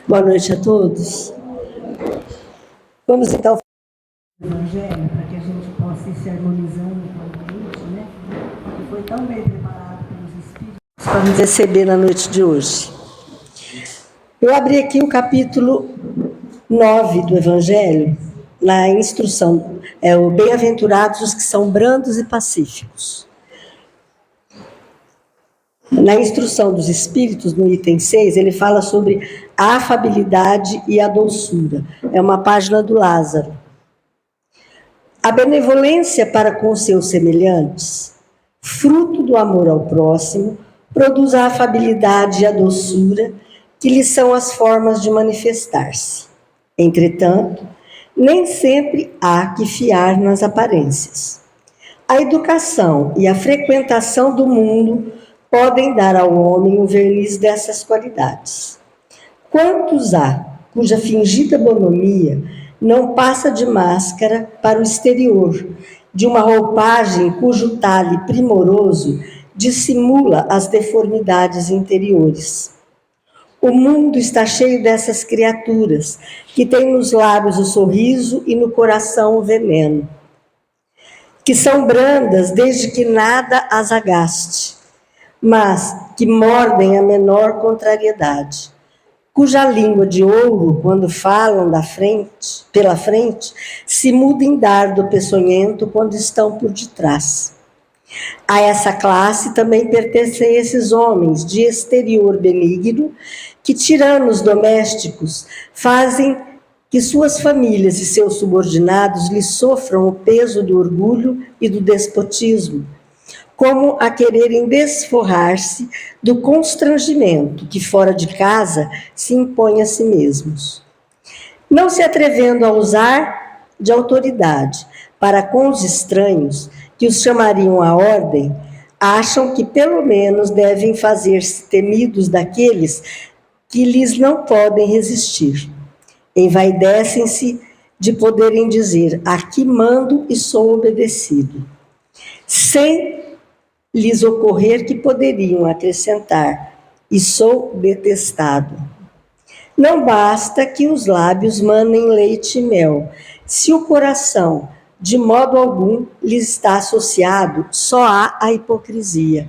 Boa noite a todos. Vamos então o Evangelho, para que a gente possa ir se harmonizando com a mente, né? Que foi tão bem preparado pelos Espíritos para nos receber na noite de hoje. Eu abri aqui o capítulo 9 do Evangelho, na instrução, o bem-aventurados os que são brandos e pacíficos. Na instrução dos Espíritos, no item 6, ele fala sobre a afabilidade e a doçura. É uma página do Lázaro. A benevolência para com seus semelhantes, fruto do amor ao próximo, produz a afabilidade e a doçura, que lhes são as formas de manifestar-se. Entretanto, nem sempre há que fiar nas aparências. A educação e a frequentação do mundo podem dar ao homem o verniz dessas qualidades. Quantos há cuja fingida bonomia não passa de máscara para o exterior, de uma roupagem cujo talhe primoroso dissimula as deformidades interiores? O mundo está cheio dessas criaturas, que têm nos lábios o sorriso e no coração o veneno, que são brandas desde que nada as agaste, mas que mordem a menor contrariedade, cuja língua de ouro, quando falam pela frente, se muda em dardo peçonhento quando estão por detrás. A essa classe também pertencem esses homens de exterior benigno, que, tiranos domésticos, fazem que suas famílias e seus subordinados lhes sofram o peso do orgulho e do despotismo, como a quererem desforrar-se do constrangimento que fora de casa se impõe a si mesmos. Não se atrevendo a usar de autoridade para com os estranhos, que os chamariam à ordem, acham que pelo menos devem fazer-se temidos daqueles que lhes não podem resistir. Envaidecem-se de poderem dizer: aqui mando e sou obedecido, sem lhes ocorrer que poderiam acrescentar: e sou detestado. Não basta que os lábios manem leite e mel, se o coração, de modo algum, lhes está associado, só há a hipocrisia.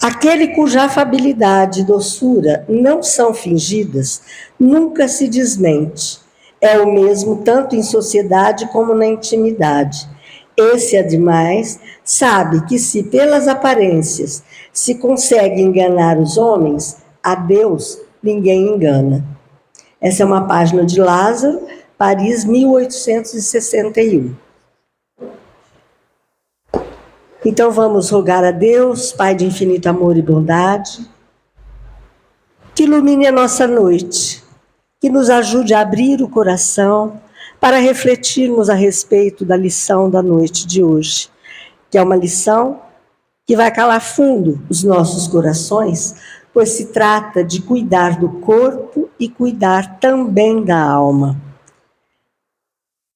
Aquele cuja afabilidade e doçura não são fingidas, nunca se desmente. É o mesmo tanto em sociedade como na intimidade. Esse, ademais, sabe que se pelas aparências se consegue enganar os homens, a Deus ninguém engana. Essa é uma página de Lázaro, Paris, 1861. Então vamos rogar a Deus, Pai de infinito amor e bondade, que ilumine a nossa noite, que nos ajude a abrir o coração para refletirmos a respeito da lição da noite de hoje, que é uma lição que vai calar fundo os nossos corações, pois se trata de cuidar do corpo e cuidar também da alma.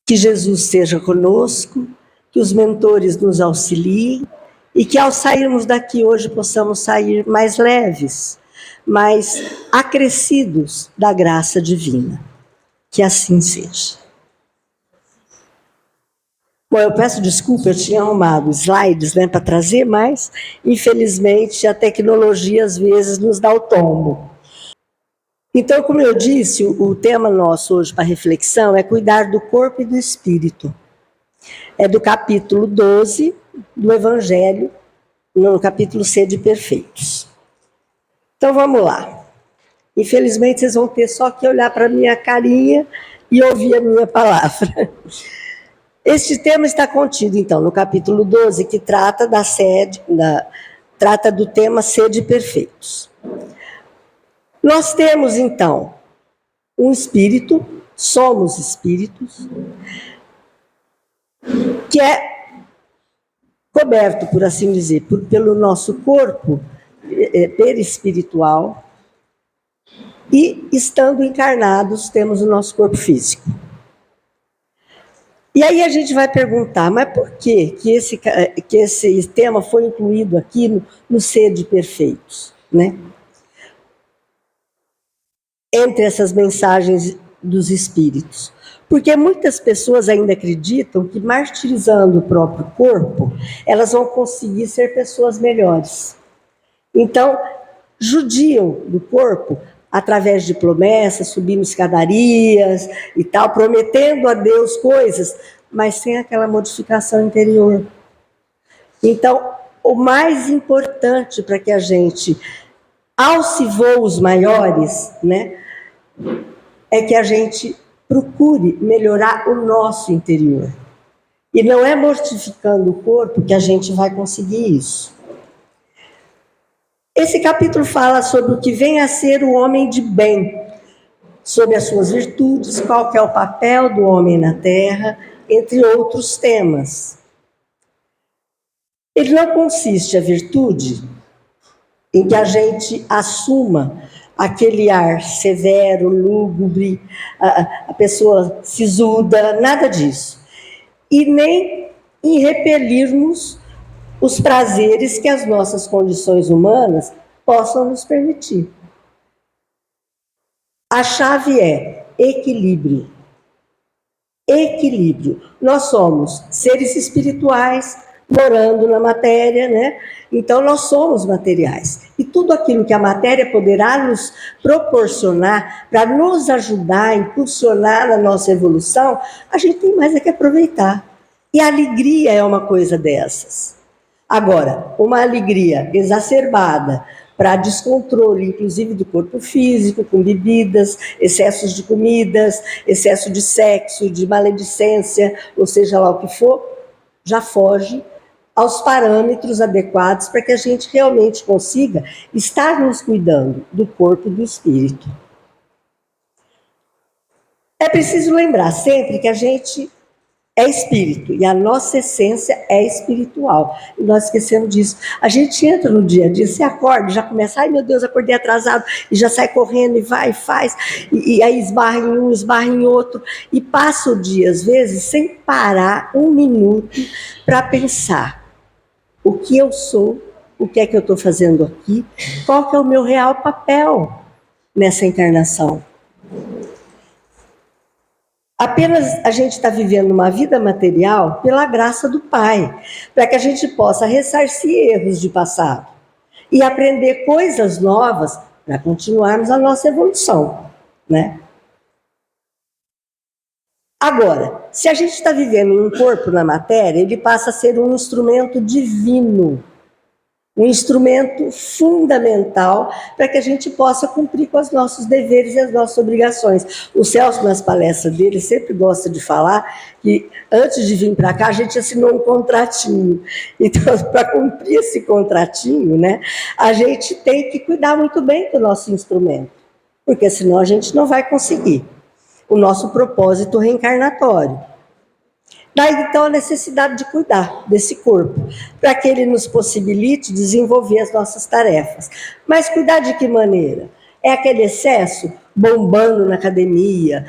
Que Jesus esteja conosco, que os mentores nos auxiliem e que ao sairmos daqui hoje possamos sair mais leves, mais acrescidos da graça divina. Que assim seja. Bom, eu peço desculpa, eu tinha arrumado slides, para trazer, mas infelizmente a tecnologia às vezes nos dá o tombo. Então, como eu disse, o tema nosso hoje para reflexão é cuidar do corpo e do espírito. É do capítulo 12 do Evangelho, no capítulo Sede Perfeitos. Então, vamos lá. Infelizmente, vocês vão ter só que olhar para a minha carinha e ouvir a minha palavra. Este tema está contido, então, no capítulo 12, que trata trata do tema Sede Perfeitos. Nós temos, então, um espírito, somos espíritos, que é coberto, por assim dizer, pelo nosso corpo perispiritual, e, estando encarnados, temos o nosso corpo físico. E aí a gente vai perguntar, mas por que esse tema foi incluído aqui no Sede Perfeitos, né? entre essas mensagens dos espíritos. Porque muitas pessoas ainda acreditam que martirizando o próprio corpo, elas vão conseguir ser pessoas melhores. Então, judiam do corpo através de promessas, subindo escadarias e tal, prometendo a Deus coisas, mas sem aquela modificação interior. Então, o mais importante para que a gente alce voos maiores, né, é que a gente procure melhorar o nosso interior. E não é mortificando o corpo que a gente vai conseguir isso. Esse capítulo fala sobre o que vem a ser o homem de bem, sobre as suas virtudes, qual que é o papel do homem na Terra, entre outros temas. Ele não consiste, a virtude, em que a gente assuma aquele ar severo, lúgubre, a pessoa sisuda, nada disso. E nem em repelirmos os prazeres que as nossas condições humanas possam nos permitir. A chave é equilíbrio. Equilíbrio. Nós somos seres espirituais morando na matéria, né? Então nós somos materiais. E tudo aquilo que a matéria poderá nos proporcionar para nos ajudar a impulsionar na nossa evolução, a gente tem mais é que aproveitar. E a alegria é uma coisa dessas. Agora, uma alegria exacerbada para descontrole, inclusive do corpo físico, com bebidas, excessos de comidas, excesso de sexo, de maledicência, ou seja lá o que for, já foge aos parâmetros adequados para que a gente realmente consiga estar nos cuidando do corpo e do espírito. É preciso lembrar sempre que a gente é espírito e a nossa essência é espiritual. E nós esquecemos disso. A gente entra no dia a dia, você acorda, já começa, ai meu Deus, acordei atrasado, e já sai correndo e vai e faz, e aí esbarra em um, esbarra em outro, e passa o dia, às vezes, sem parar um minuto para pensar o que eu sou, o que é que eu estou fazendo aqui, qual que é o meu real papel nessa encarnação. Apenas a gente está vivendo uma vida material pela graça do Pai, para que a gente possa ressarcir erros de passado e aprender coisas novas para continuarmos a nossa evolução, né? Agora, se a gente está vivendo um corpo na matéria, ele passa a ser um instrumento divino, um instrumento fundamental para que a gente possa cumprir com os nossos deveres e as nossas obrigações. O Celso, nas palestras dele, sempre gosta de falar que antes de vir para cá, a gente assinou um contratinho. Então, para cumprir esse contratinho, né, a gente tem que cuidar muito bem do nosso instrumento, porque senão a gente não vai conseguir o nosso propósito reencarnatório. Daí, então, a necessidade de cuidar desse corpo, para que ele nos possibilite desenvolver as nossas tarefas. Mas cuidar de que maneira? É aquele excesso, bombando na academia,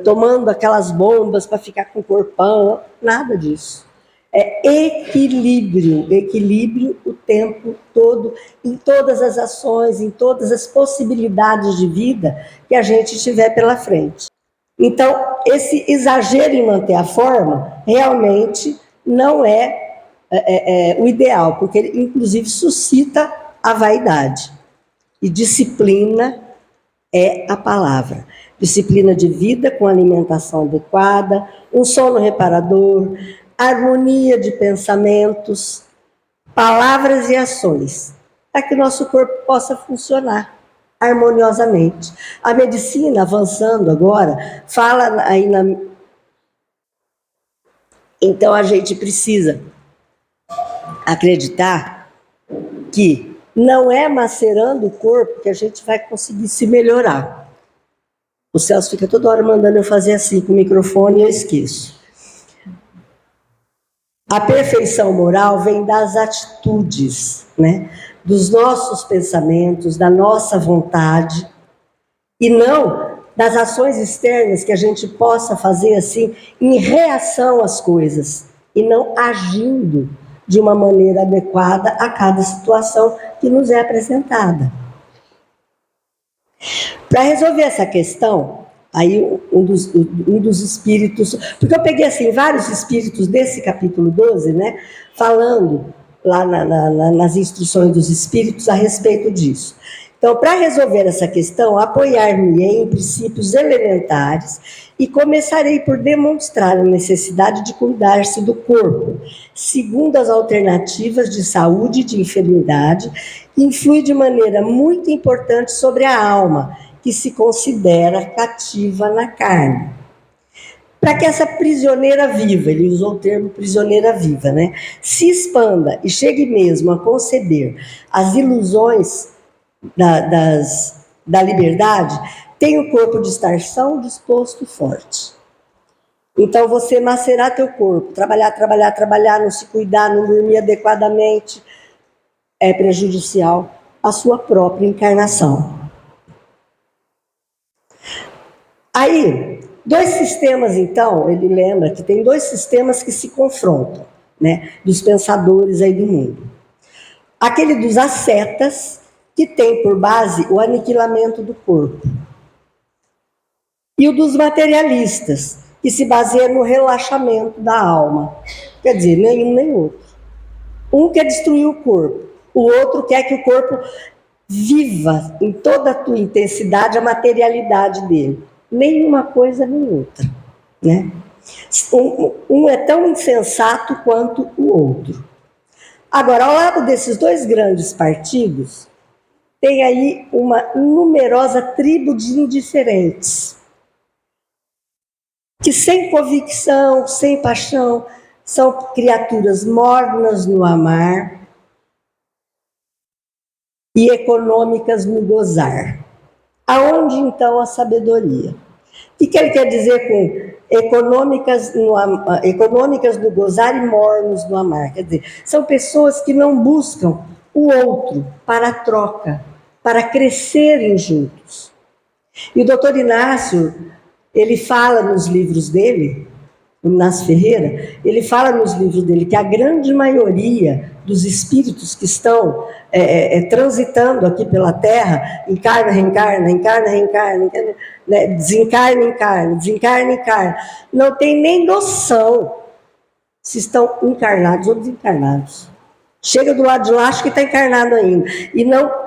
tomando aquelas bombas para ficar com o corpão, nada disso. É equilíbrio, equilíbrio o tempo todo, em todas as ações, em todas as possibilidades de vida que a gente tiver pela frente. Então, esse exagero em manter a forma realmente não é o ideal, porque ele, inclusive, suscita a vaidade. E disciplina é a palavra. Disciplina de vida com alimentação adequada, um sono reparador, harmonia de pensamentos, palavras e ações, para que nosso corpo possa funcionar harmoniosamente. A medicina, avançando agora, fala aí na... Então, a gente precisa acreditar que não é macerando o corpo que a gente vai conseguir se melhorar. O Celso fica toda hora mandando eu fazer assim com o microfone e eu esqueço. A perfeição moral vem das atitudes, né? Dos nossos pensamentos, da nossa vontade, e não das ações externas que a gente possa fazer assim em reação às coisas, e não agindo de uma maneira adequada a cada situação que nos é apresentada. Para resolver essa questão, aí um dos espíritos, porque eu peguei assim vários espíritos desse capítulo 12, né, falando lá nas instruções dos espíritos a respeito disso. Então, para resolver essa questão, apoiar-me em princípios elementares e começarei por demonstrar a necessidade de cuidar-se do corpo, segundo as alternativas de saúde e de enfermidade, que influi de maneira muito importante sobre a alma, que se considera cativa na carne. Para que essa prisioneira viva, ele usou o termo prisioneira viva, né, se expanda e chegue mesmo a conceber as ilusões da liberdade, tem o corpo de estar são, disposto e forte. Então, você macerar teu corpo, trabalhar, não se cuidar, não dormir adequadamente, é prejudicial à sua própria encarnação. Aí, dois sistemas, então, ele lembra que tem dois sistemas que se confrontam, né, dos pensadores aí do mundo. Aquele dos ascetas, que tem por base o aniquilamento do corpo. E o dos materialistas, que se baseia no relaxamento da alma. Quer dizer, nenhum nem outro. Um quer destruir o corpo, o outro quer que o corpo viva em toda a tua intensidade a materialidade dele. Nenhuma coisa nem outra, né? Um é tão insensato quanto o outro. Agora, ao lado desses dois grandes partidos, tem aí uma numerosa tribo de indiferentes, que sem convicção, sem paixão, são criaturas mornas no amar e econômicas no gozar. Aonde, então, a sabedoria? O que ele quer dizer com econômicas no gozar e mornos no amar? Quer dizer, são pessoas que não buscam o outro para a troca, para crescerem juntos. E o doutor Inácio, ele fala nos livros dele, o Inácio Ferreira, ele fala nos livros dele que a grande maioria dos espíritos que estão transitando aqui pela Terra, encarna, reencarna, né, desencarna, encarna, não tem nem noção se estão encarnados ou desencarnados. Chega do lado de lá, acho que está encarnado ainda. E não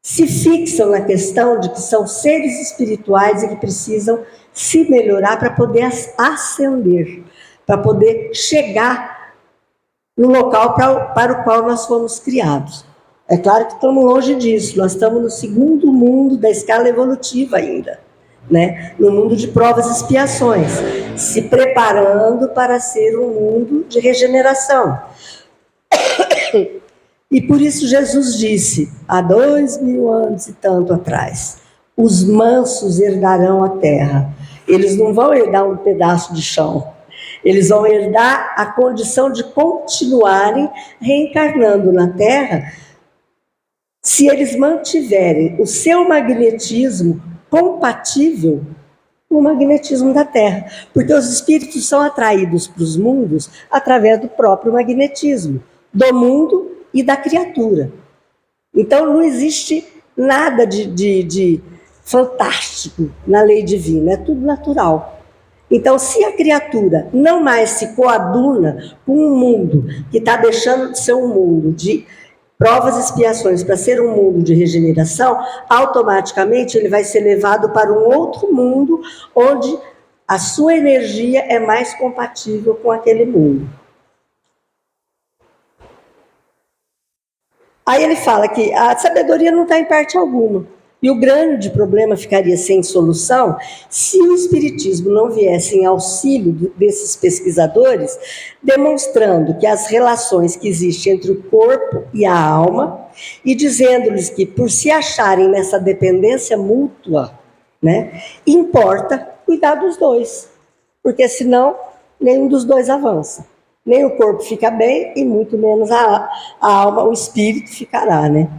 se fixam na questão de que são seres espirituais e que precisam se melhorar para poder ascender, para poder chegar no local para o qual nós fomos criados. É claro que estamos longe disso, nós estamos no segundo mundo da escala evolutiva ainda, né? No mundo de provas e expiações, se preparando para ser um mundo de regeneração. E por isso Jesus disse, há 2000 anos e tanto atrás, os mansos herdarão a terra. Eles não vão herdar um pedaço de chão, eles vão herdar a condição de continuarem reencarnando na terra, se eles mantiverem o seu magnetismo compatível com o magnetismo da terra. Porque os espíritos são atraídos para os mundos através do próprio magnetismo, do mundo e da criatura. Então não existe nada de fantástico na lei divina, é tudo natural. Então, se a criatura não mais se coaduna com um mundo que está deixando de ser um mundo de provas e expiações para ser um mundo de regeneração, automaticamente ele vai ser levado para um outro mundo onde a sua energia é mais compatível com aquele mundo. Aí ele fala que a sabedoria não está em parte alguma. E o grande problema ficaria sem solução se o espiritismo não viesse em auxílio desses pesquisadores, demonstrando que as relações que existem entre o corpo e a alma, e dizendo-lhes que, por se acharem nessa dependência mútua, né, importa cuidar dos dois, porque senão nenhum dos dois avança. Nem o corpo fica bem e muito menos a alma, o espírito ficará, né?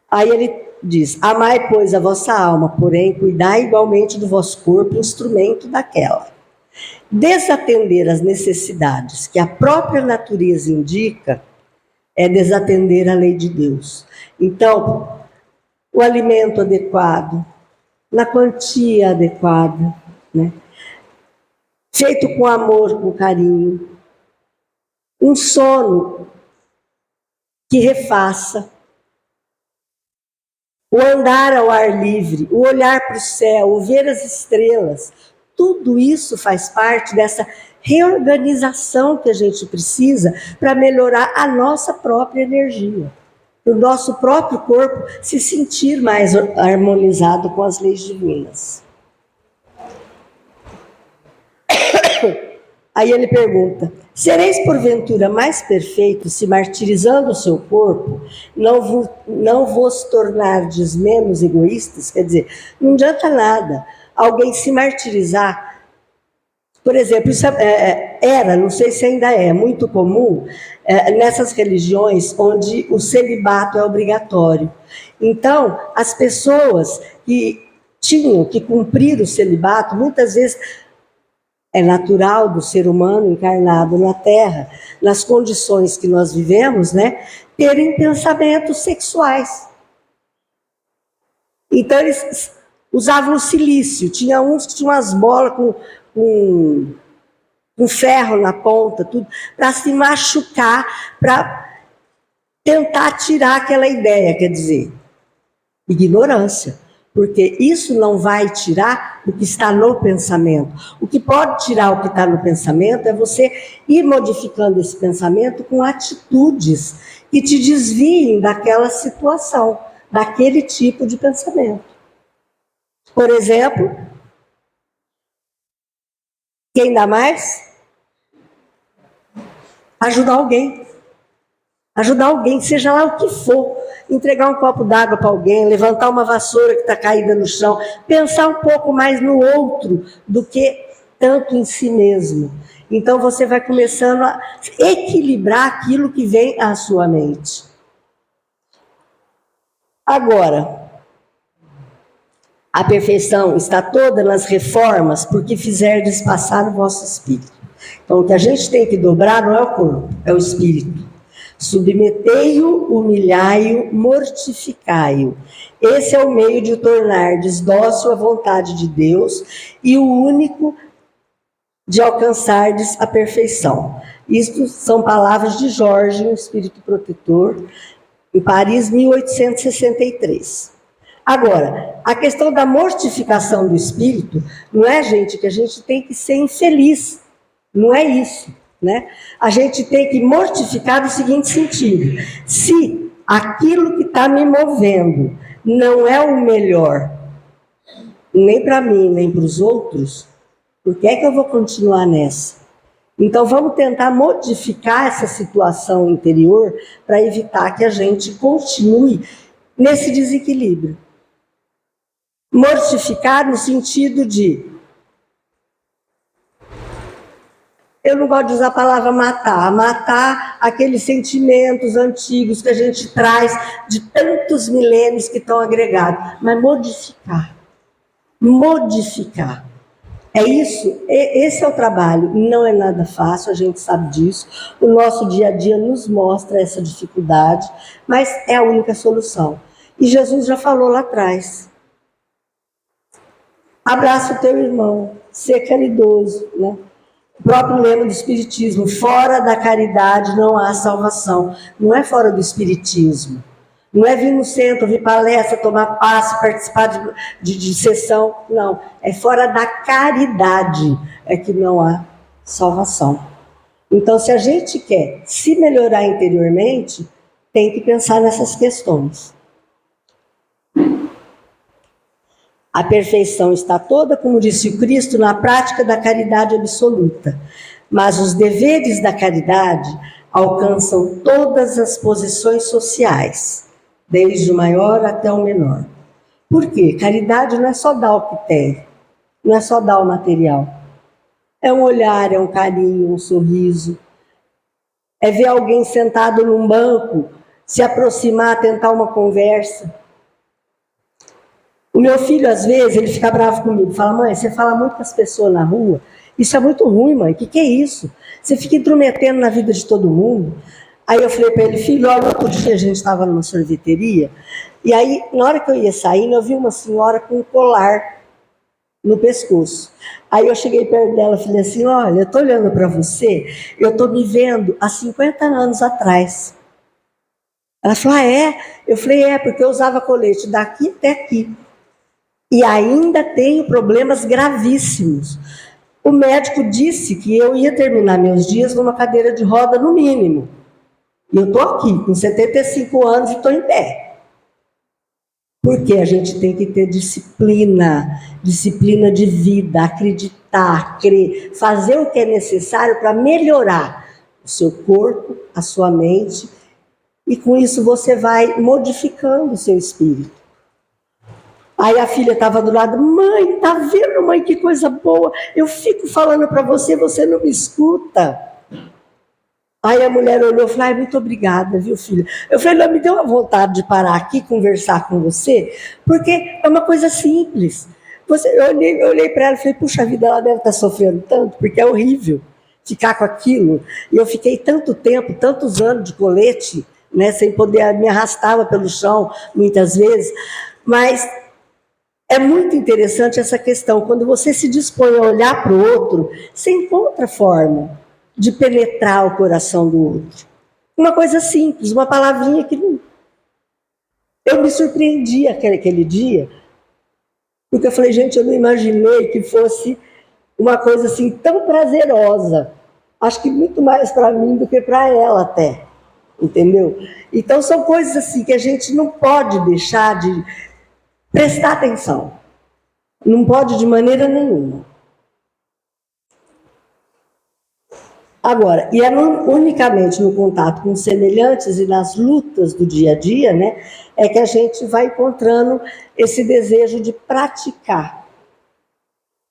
Aí ele diz, amai, pois, a vossa alma, porém, cuidai igualmente do vosso corpo, instrumento daquela. Desatender as necessidades que a própria natureza indica é desatender a lei de Deus. Então, o alimento adequado, na quantia adequada, né? Feito com amor, com carinho. Um sono que refaça. O andar ao ar livre, o olhar para o céu, o ver as estrelas, tudo isso faz parte dessa reorganização que a gente precisa para melhorar a nossa própria energia. O nosso próprio corpo se sentir mais harmonizado com as leis divinas. Aí ele pergunta: sereis porventura mais perfeitos se martirizando o seu corpo, não vos tornardes menos egoístas? Quer dizer, não adianta nada alguém se martirizar. Por exemplo, isso era, não sei se ainda é, muito comum nessas religiões onde o celibato é obrigatório. Então, as pessoas que tinham que cumprir o celibato, muitas vezes é natural do ser humano encarnado na Terra, nas condições que nós vivemos, né, terem pensamentos sexuais. Então, eles usavam o silício. Tinha uns que tinham umas bolas com ferro na ponta, tudo, para se machucar, para tentar tirar aquela ideia, quer dizer, ignorância. Porque isso não vai tirar o que está no pensamento. O que pode tirar o que está no pensamento é você ir modificando esse pensamento com atitudes que te desviem daquela situação, daquele tipo de pensamento. Por exemplo, quem dá mais? Ajudar alguém. Ajudar alguém, seja lá o que for. Entregar um copo d'água para alguém, levantar uma vassoura que está caída no chão. Pensar um pouco mais no outro do que tanto em si mesmo. Então você vai começando a equilibrar aquilo que vem à sua mente. Agora, a perfeição está toda nas reformas, porque fizerdes passar no vosso espírito. Então, o que a gente tem que dobrar não é o corpo, é o espírito. Submetei-o, humilhai-o, mortificai-o. Esse é o meio de tornardes dócil à vontade de Deus e o único de alcançardes a perfeição. Isto são palavras de Jorge, um espírito protetor, em Paris, 1863. Agora, a questão da mortificação do espírito não é, gente, que a gente tem que ser infeliz. Não é isso, né? A gente tem que mortificar no seguinte sentido: se aquilo que está me movendo não é o melhor, nem para mim, nem para os outros, por que é que eu vou continuar nessa? Então vamos tentar modificar essa situação interior para evitar que a gente continue nesse desequilíbrio. Mortificar no sentido de... Eu não gosto de usar a palavra matar. Matar aqueles sentimentos antigos que a gente traz de tantos milênios que estão agregados. Mas modificar. Modificar. É isso, esse é o trabalho. Não é nada fácil, a gente sabe disso. O nosso dia a dia nos mostra essa dificuldade, mas é a única solução. E Jesus já falou lá atrás. Abraça o teu irmão, ser caridoso, né? O próprio lema do Espiritismo: fora da caridade não há salvação. Não é fora do Espiritismo. Não é vir no centro, ouvir palestra, tomar passe, participar de sessão. Não, é fora da caridade é que não há salvação. Então, se a gente quer se melhorar interiormente, tem que pensar nessas questões. A perfeição está toda, como disse o Cristo, na prática da caridade absoluta. Mas os deveres da caridade alcançam todas as posições sociais, desde o maior até o menor. Por quê? Caridade não é só dar o que tem, não é só dar o material. É um olhar, é um carinho, um sorriso. É ver alguém sentado num banco, se aproximar, tentar uma conversa. O meu filho, às vezes, ele fica bravo comigo. Fala: mãe, você fala muito com as pessoas na rua. Isso é muito ruim, mãe. O que é isso? Você fica intrometendo na vida de todo mundo. Aí eu falei para ele: filho, olha, outro dia a gente estava numa sorveteria E aí, na hora que eu ia saindo, eu vi uma senhora com um colar no pescoço. Aí eu cheguei perto dela e falei assim, olha, eu tô olhando para você, eu tô me vendo há 50 anos atrás. Ela falou, ah, é? Eu falei, é, porque eu usava colete daqui até aqui. E ainda tenho problemas gravíssimos. O médico disse que eu ia terminar meus dias numa cadeira de roda no mínimo. E eu estou aqui, com 75 anos e estou em pé. Porque a gente tem que ter disciplina, disciplina de vida, acreditar, crer, fazer o que é necessário para melhorar o seu corpo, a sua mente, e com isso você vai modificando o seu espírito. Aí a filha estava do lado, mãe, tá vendo, mãe, que coisa boa, eu fico falando para você, você não me escuta. Aí a mulher olhou e falou, ai, muito obrigada, viu, filha? Eu falei, não, me deu uma vontade de parar aqui e conversar com você, porque é uma coisa simples. Eu olhei para ela e falei, puxa vida, ela deve estar sofrendo tanto, porque é horrível ficar com aquilo. E eu fiquei tanto tempo, tantos anos de colete, né, sem poder, me arrastava pelo chão muitas vezes, mas é muito interessante essa questão. Quando você se dispõe a olhar para o outro, você encontra forma de penetrar o coração do outro. Uma coisa simples, uma palavrinha que não... Eu me surpreendi aquele dia, porque eu falei, gente, eu não imaginei que fosse uma coisa assim tão prazerosa. Acho que muito mais para mim do que para ela até, entendeu? Então são coisas assim que a gente não pode deixar de prestar atenção. Não pode de maneira nenhuma. Agora, e é unicamente no contato com semelhantes e nas lutas do dia a dia, né, é que a gente vai encontrando esse desejo de praticar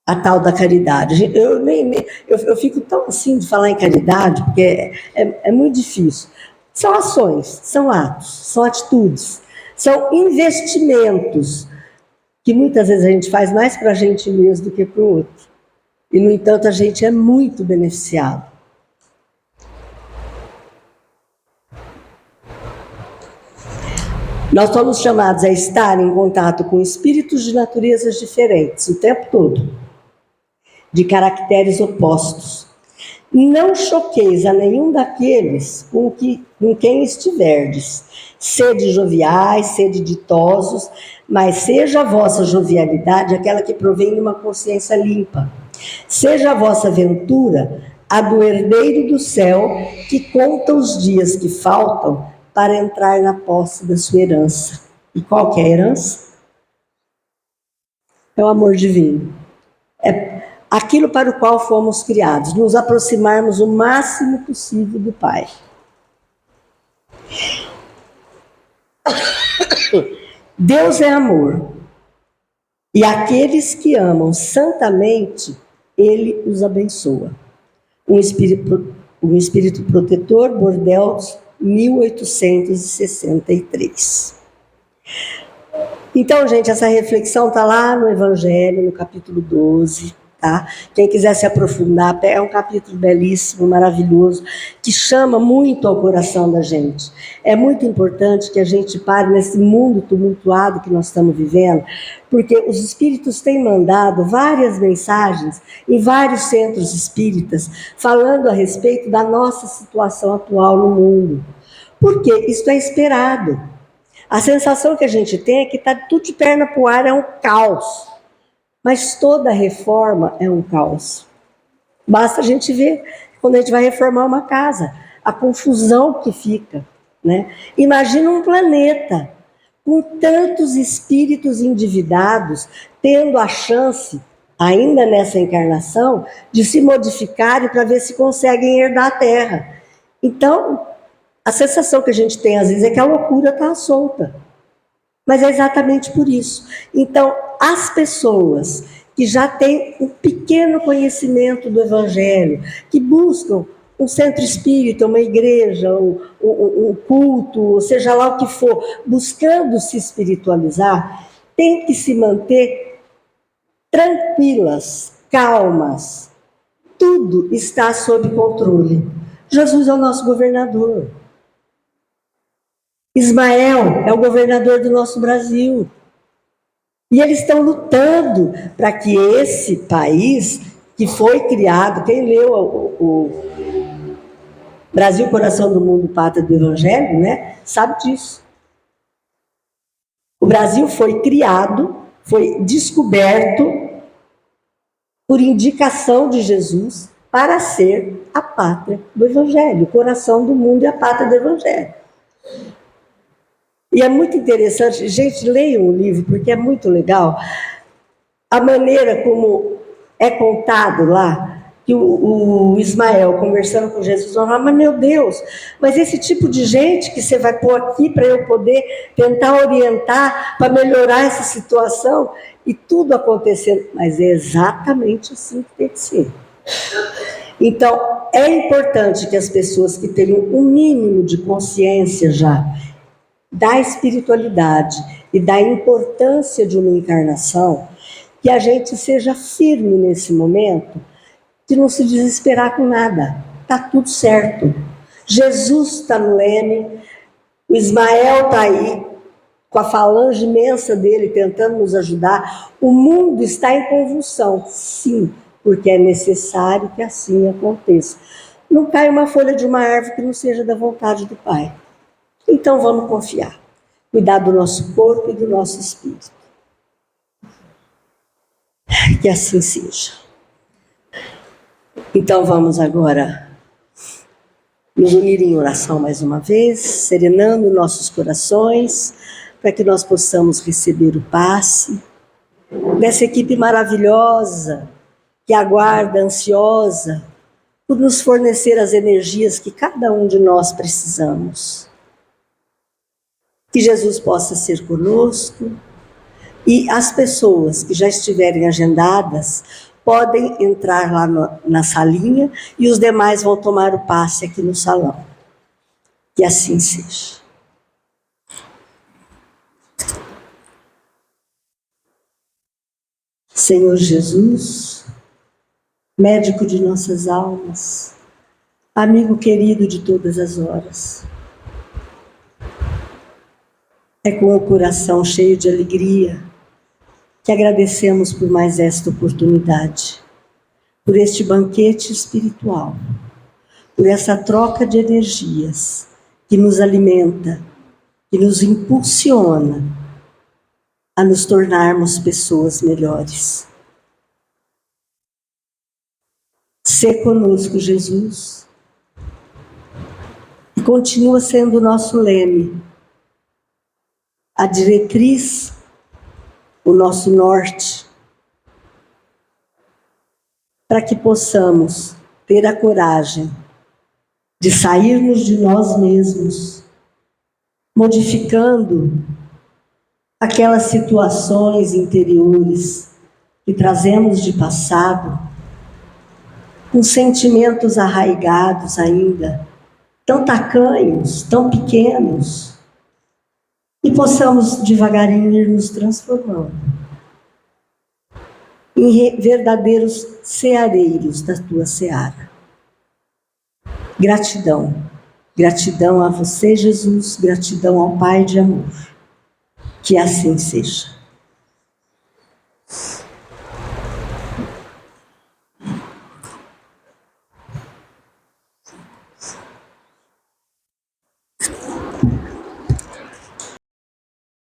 a tal da caridade. Eu fico tão assim de falar em caridade, porque é muito difícil. São ações, são atos, são atitudes, são investimentos que muitas vezes a gente faz mais para a gente mesmo do que para o outro. E, no entanto, a gente é muito beneficiado. Nós somos chamados a estar em contato com espíritos de naturezas diferentes o tempo todo, de caracteres opostos. Não choqueis a nenhum daqueles com quem estiverdes. Sede joviais, sede ditosos, mas seja a vossa jovialidade aquela que provém de uma consciência limpa. Seja a vossa ventura a do herdeiro do céu, que conta os dias que faltam para entrar na posse da sua herança. E qual que é a herança? É o amor divino. É aquilo para o qual fomos criados, nos aproximarmos o máximo possível do Pai. Deus é amor. E aqueles que amam santamente, Ele os abençoa. Um espírito protetor, Bordeaux, 1863. Então, gente, essa reflexão está lá no Evangelho, no capítulo 12, tá? Quem quiser se aprofundar, é um capítulo belíssimo, maravilhoso, que chama muito ao coração da gente. É muito importante que a gente pare nesse mundo tumultuado que nós estamos vivendo, porque os espíritos têm mandado várias mensagens em vários centros espíritas, falando a respeito da nossa situação atual no mundo. Porque isso é esperado. A sensação que a gente tem é que está tudo de perna para o ar, é um caos. Mas toda reforma é um caos. Basta a gente ver quando a gente vai reformar uma casa, a confusão que fica, né? Imagina um planeta com tantos espíritos endividados, tendo a chance, ainda nessa encarnação, de se modificarem para ver se conseguem herdar a Terra. Então, a sensação que a gente tem às vezes é que a loucura está solta. Mas é exatamente por isso. Então, as pessoas que já têm um pequeno conhecimento do Evangelho, que buscam um centro espírita, uma igreja, um culto, seja lá o que for, buscando se espiritualizar, tem que se manter tranquilas, calmas. Tudo está sob controle. Jesus é o nosso governador. Ismael é o governador do nosso Brasil. E eles estão lutando para que esse país, que foi criado, quem leu o Brasil, Coração do Mundo, Pátria do Evangelho, né, sabe disso. O Brasil foi criado, foi descoberto por indicação de Jesus para ser a pátria do Evangelho, o coração do mundo e a pátria do Evangelho. E é muito interessante, gente, leiam o livro, porque é muito legal a maneira como é contado lá, que o Ismael, conversando com Jesus, falava, mas meu Deus, mas esse tipo de gente que você vai pôr aqui para eu poder tentar orientar, para melhorar essa situação, e tudo acontecendo, mas é exatamente assim que tem que ser. Então, é importante que as pessoas que tenham um mínimo de consciência já da espiritualidade e da importância de uma encarnação, que a gente seja firme nesse momento, de não se desesperar com nada. Está tudo certo. Jesus está no leme, o Ismael está aí, com a falange imensa dele tentando nos ajudar. O mundo está em convulsão, sim, porque é necessário que assim aconteça. Não cai uma folha de uma árvore que não seja da vontade do Pai. Então vamos confiar. Cuidar do nosso corpo e do nosso espírito. Que assim seja. Então vamos agora nos unir em oração mais uma vez, serenando nossos corações, para que nós possamos receber o passe dessa equipe maravilhosa, que aguarda, ansiosa, por nos fornecer as energias que cada um de nós precisamos. Que Jesus possa ser conosco e as pessoas que já estiverem agendadas podem entrar lá na salinha e os demais vão tomar o passe aqui no salão. Que assim seja. Senhor Jesus, médico de nossas almas, amigo querido de todas as horas, é com o coração cheio de alegria que agradecemos por mais esta oportunidade, por este banquete espiritual, por essa troca de energias que nos alimenta, que nos impulsiona a nos tornarmos pessoas melhores. Sê conosco, Jesus, e continua sendo o nosso leme, a diretriz, o nosso norte, para que possamos ter a coragem de sairmos de nós mesmos, modificando aquelas situações interiores que trazemos de passado, com sentimentos arraigados ainda, tão tacanhos, tão pequenos, e possamos devagarinho ir nos transformando em verdadeiros ceareiros da tua seara. Gratidão. Gratidão a você, Jesus, gratidão ao Pai de amor. Que assim seja.